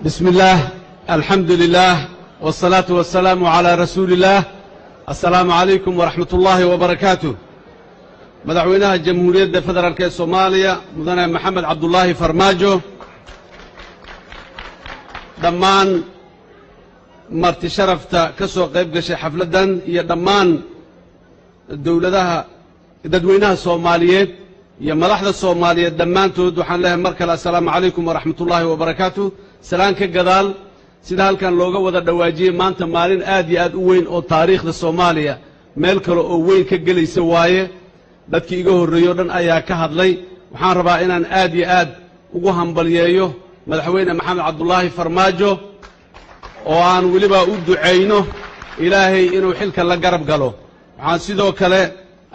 بسم الله الحمد لله والصلاة والسلام على رسول الله. السلام عليكم ورحمة الله وبركاته. مدعوينها الجمهورية فدرالك الصومالية مدن محمد عبد الله فرماجو دمان مرتي شرفتا كسو قيب قشي حفلة هي دمان دولتها ددوينها الصوماليات يا ملاحظة الصومالية دمان تود وحن لها مركز. السلام عليكم ورحمة الله وبركاته. سلام كجدال سيدا هل كان لوجا وذا دواجي ما أنت مالين آدي آد وين أو تاريخ الصومالية ملكر أو وين كجلي سوايه dadki iga horeeyo dhan ayaa ka hadlay. waxaan rabaa inaan aad iyo aad ugu hambaliyeeyo madaxweyne maxamed cabdullaahi farmaajo oo aan weliba u duceyno ilaahay inuu xilka la garab galo. waxaan sidoo kale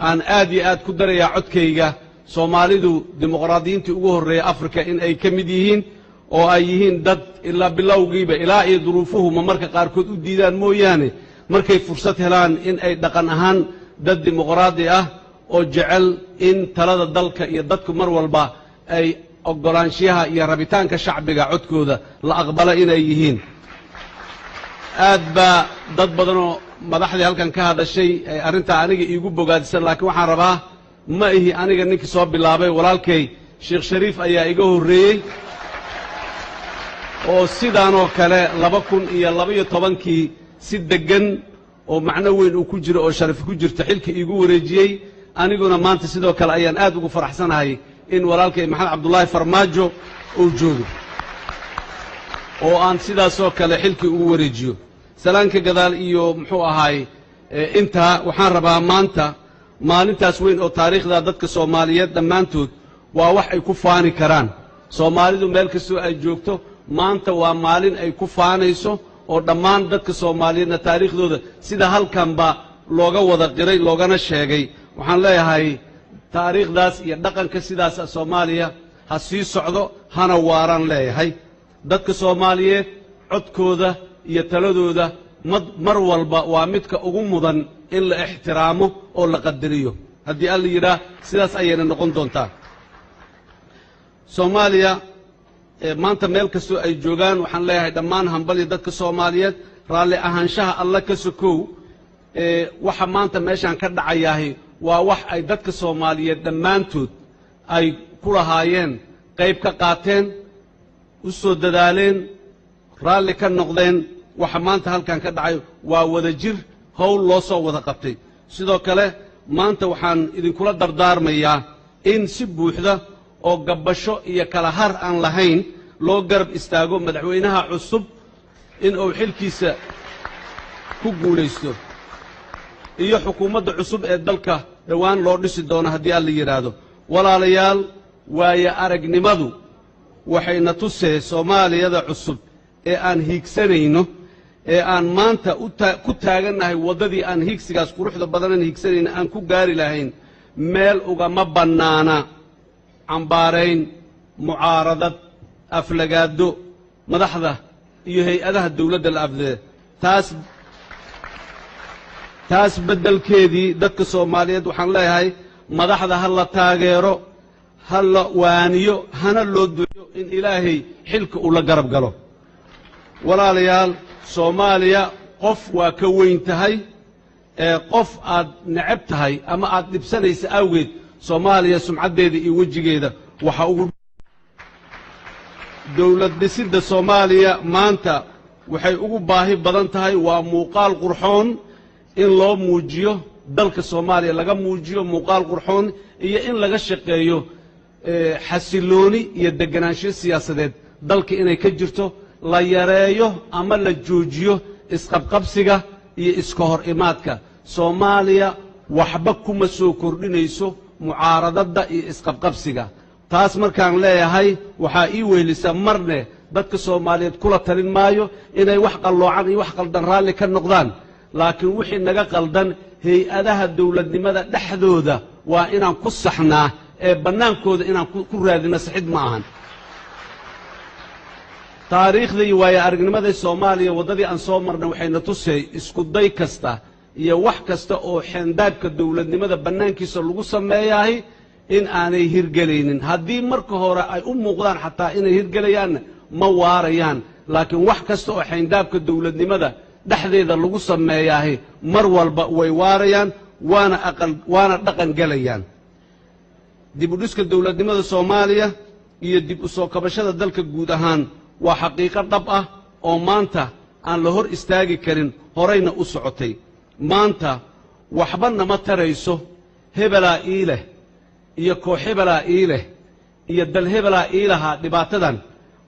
aan aad iyo aad ku darayaa codkayga Soomaalidu dimuqraadiyiintii ugu horeeyay Afrika in ay ka mid yihiin oo ay yihiin dad ilaa bilowgiiba ilaa iyo duruufuhu marka qaarkood u diidaan mooyaane markay fursad helaan in ay dhaqan ahaan dad dimuqraadi ah oo jecel in talada dalka iyo dadku mar walba ay ogolaanshiyaha iyo rabitaanka shacbiga codkooda la aqbalo inay yihiin. aad ba dad badan oo madaxdii halkan ka hadashay ay arinta aniga iigu bogaadsan, laakiin waxaan rabaa ma ihi aniga ninkii soo bilaabay. walaalkay Sheekh Shariif ayaa iga horeeyay oo sidaan oo kale 2012kii si degan oo macno weyn uu ku jiro oo sharaf ku jirto xilka iigu wareejiyay. aniguna maanta sidoo kale ayaan aad ugu faraxsanahay in walaalkay maxamed cabdullaahi farmaajo uu joogo oo aan sidaas oo kale xilkii ugu wareejiyo. salaanka gadaal iyo muxuu ahaay inta waxaan rabaa maanta maalintaas weyn oo taariikhda dadka Soomaaliyeed dhammaantood waa wax ay ku faani karaan. Soomaalidu meel kastoo ay joogto maanta waa maalin ay ku faanayso oo dhammaan dadka Soomaaliyeedna taariikhdooda sida halkanba looga wada qiray loogana sheegay. waxaan leeyahay taariikhdaas iyo dhaqanka sidaas Soomaaliya ha sii socdo hana waaraan leeyahay. dadka Soomaaliyeed codkooda iyo taladooda mar walba waa midka ugu mudan in la ixtiraamo oo la qadariyo. haddii alla yidhaa sidaas ayayna noqon doontaa. Soomaaliya maanta meel kastoo ay joogaan waxaan leeyahay dhammaan hambali dadka Soomaaliyeed raalli ahaanshaha alla ka sokow waxa maanta meeshaan ka dhacayahay waa wax ay dadka Soomaaliyeed dhammaantood ay ku lahaayeen qayb ka qaateen u soo dadaaleen raalli ka noqdeen. waxa maanta halkan ka dhacay waa wada jir howl loo soo wada qabtay. sidoo kale maanta waxaan idinkula dardaarmayaa in si buuxda oo gabasho iyo kala har aan lahayn loo garab istaago madaxweynaha cusub in uu xilkiisa ku guulaysto iyo xukuumadda cusub ee dalka dhawaan loo dhisi doono haddii alla yiraahdo. walaalayaal waaya aragnimadu waxayna tusee Soomaaliyada cusub ee aan hiigsanayno ee aan maanta ku taagannahay waddadii aan hiigsigaas quruxda badan hiigsanayna aan ku gaari lahayn meel ugama bannaana cambaarayn mucaaradad aflagaado madaxda iyo hay-adaha dawladda la afdee. taas beddelkeedii dadka Soomaaliyeed waxaan leeyahay madaxda ha la taageero ha la waaniyo hana loo duceeyo in ilaahay xilka uu la garab galo. walaalayaal Soomaaliya qof waa ka weyn tahay qof aad necab tahay ama aad dhibsanaysa awgeed Soomaaliya sumcadeeda iyo wajigeeda waxa ugu dawlad dhisidda Soomaaliya maanta waxay ugu baahi badan tahay waa muuqaal qurxoon in loo muujiyo dalka Soomaaliya laga muujiyo muuqaal qurxoon iyo in laga shaqeeyo xasilooni iyo deganaansho siyaasadeed dalka inay ka jirto la yareeyo ama la joojiyo isqabqabsiga iyo iska hor imaadka. Soomaaliya waxba kuma soo kordhinayso mucaaradada iyo isqabqabsiga. taas markaan leeyahay waxaa ii weylisa marne dadka Soomaaliyeed kula talin maayo inay wax qalloocan iyo wax qaldan raalli ka noqdaan, laakiin wixii naga qaldan hay-adaha dawladnimada dhexdooda waa inaan ku saxnaa ee bannaankooda inaan ku raadino saxid ma ahan. taariikhda iyo waaya aragnimada Soomaaliya waddadii aan soo marnay waxayna tusay isku day kasta iyo wax kasta oo xendaabka dawladnimada bannaankiisa lagu sameeyahay in aanay hirgelaynin. haddii marka hore ay u muuqdaan xataa inay hirgelayaan ma waarayaan. laakiin wax kasta oo xayndaabka dawladnimada dhexdeeda lagu sameeyaahay mar walba way waarayaan waana dhaqan galayaan dib u dhiska dawladnimada Soomaaliya iyo dib u soo kabashada dalka guud ahaan waa xaqiiqo dhab ah oo maanta aan la hor istaagi karin horeyna u socotay maanta waxba nama tarayso hebelaa iileh iyo koox hebelaa iileh iyo dal hebelaa iilaha dhibaatadan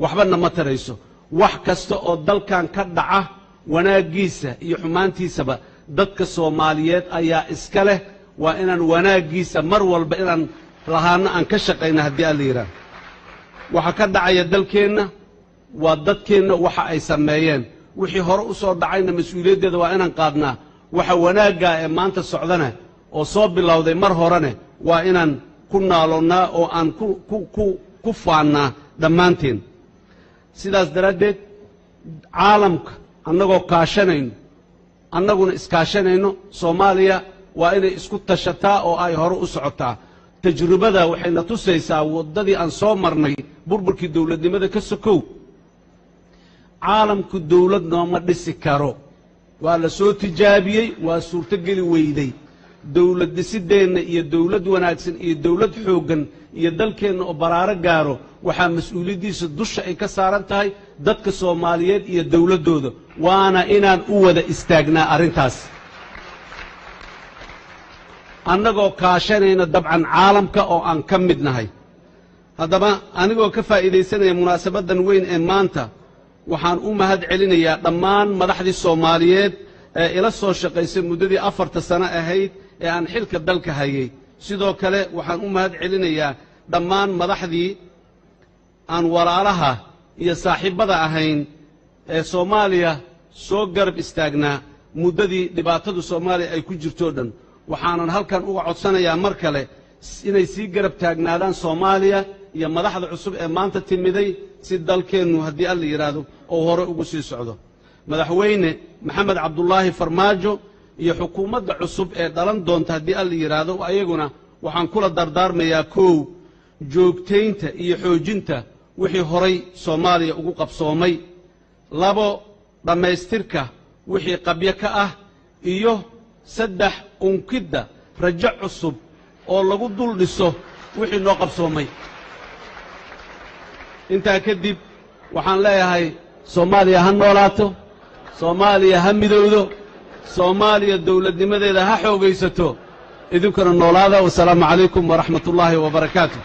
waxba nama tarayso wax kasta oo dalkan ka dhaca wanaagiisa iyo xumaantiisaba dadka Soomaaliyeed ayaa iska leh waa inaan wanaagiisa mar walba inaan lahaana aan ka shaqeyna haddii aan la yiraahdo waxa ka dhacaya dalkeenna waa dadkeenna waxa ay sameeyeen wixii hore u soo dhacayna mas'uuliyaddeeda waa inaan qaadnaa waxa wanaagga ee maanta socdana oo soo bilowday mar horene waa inaan ku naaloonnaa oo aan ku faannaa dhammaanteen sidaas daraaddeed caalamka annagoo kaashanayno annaguna iskaashanayno Soomaaliya waa inay isku tashataa oo ay hore u socotaa tajribada waxayna tusaysaa wadadii aan soo marnay burburkii dawladnimada ka sokow caalamku dawlad nooma dhisi karo waa la soo tijaabiyey waa suurtogeli weyday dawlad dhisideenna iyo dawlad wanaagsan iyo dawlad xooggan iyo dalkeenna oo baraaro gaaro waxaa mas'uuliyaddiisa dusha ay ka saaran tahay dadka Soomaaliyeed iyo dawladdooda waana inaan u wada istaagnaa arrintaas annagoo kaashanayna dabcan caalamka oo aan ka mid nahay haddaba anigoo ka faa'iidaysanaya munaasabadan weyn ee maanta waxaan u mahad celinayaa dhammaan madaxdii Soomaaliyeed ee ila soo shaqaysay muddadii 4 sano ahayd ee aan xilka dalka hayay sidoo kale waxaan u mahad celinayaa dhammaan madaxdii aan walaalaha iyo saaxiibada ahayn ee Soomaaliya soo garab istaagnaa muddadii dhibaatadu Soomaaliya ay ku jirto dhan waxaanan halkan uga codsanayaa mar kale inay sii garab taagnaadaan Soomaaliya iyo madaxda cusub ee maanta timiday si dalkeennu haddii alla yiraahdo oo hore ugu sii socdo madaxweyne maxamed cabdullaahi farmaajo iyo xukuumadda cusub ee dhalan doonta haddii alla yiraahdo ayaguna waxaan kula dardaarmayaa koow joogtaynta iyo xoojinta wixii horay Soomaaliya ugu qabsoomay labo dhamaystirka wixii qabyo ka ah iyo saddex unkidda rajo cusub oo lagu dul dhiso wixii noo qabsoomay intaa kadib waxaan leeyahay Soomaaliya ha noolaato Soomaaliya ha midowdo Soomaaliya dawladnimadeeda ha xoogaysato idinkuna noolaada wassalaamu calaykum waraxmatullaahi wabarakaatuh